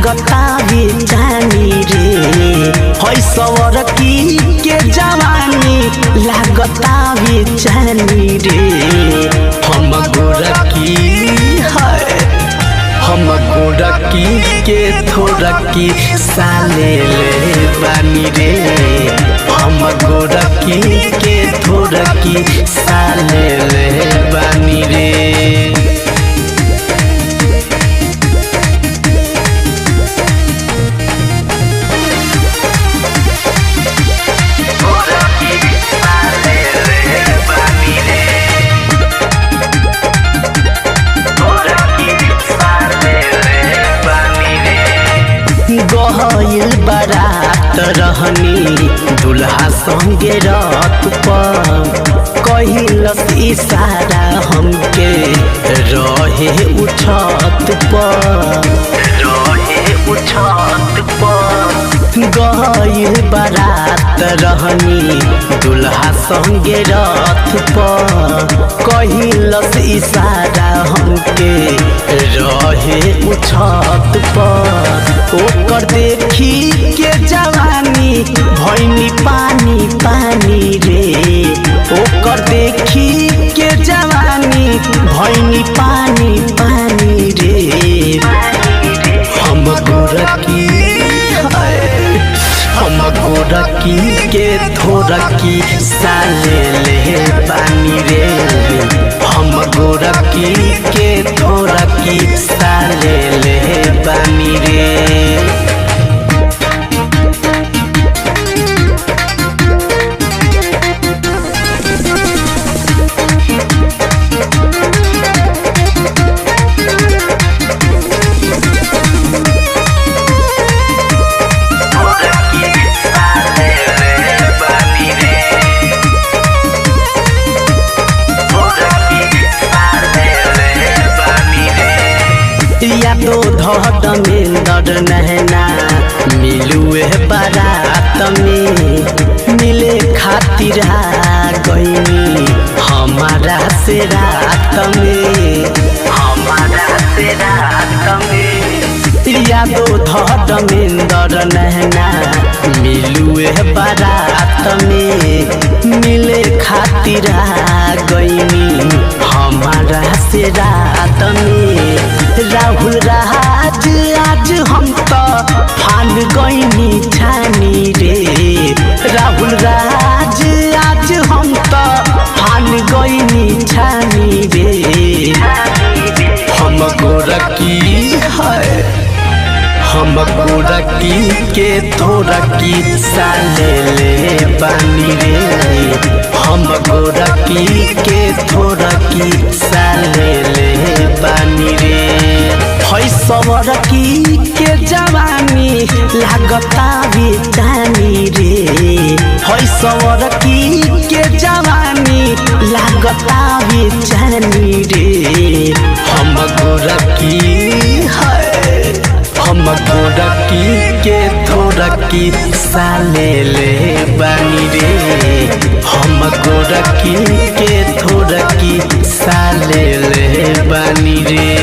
लागता बेचानी रे है सवर की के जवानी लागता बेचानी रे हम गोरकी है हम गोरकी के थोरकी साले ले बानी रे हम गोरकी के थोरकी साले ले बानी रे गहल बारात रहनी दुल्हा संगे रात पर कहिलस इशारा हमके रहे उछत पर गहल बारात रहनी दुल्हा संगे रात पर कहिलस इशारा हमके रहे उछत पर ओकर देखी के जवानी भैनी पानी पानी रे ओकर देखी के जवानी भैनी पानी पानी रे हम गोरकी के थोरकी साले ले पानी रे हम गोरकी के थोरकी साले ले पानी रे यादो धड़ में दर नहना मिलुए बारात में मिले खातिर गईनी हमारा से रात में यादो धड़ में दर नहना मिलुए बारात में मिले खातिर गईनी हमारा से रात में राहुल राज आज हम तो फान गईनी छानी रे राहुल राज आज हम तो फान गईनी छानी रे हम गोरकी है हम गोरकी के थोरकी साले ले बानी रे हम गोरकी के थोरकी साले ले बानी रे है सवर की के जवानी लागता बेचानी रे है सवर की के जवानी लागता बेचानी रे हम गोरकी है हम गोरकी के थोरकी साले ले बानी रे हम गोरकी के थोरकी साले ले बानी रे।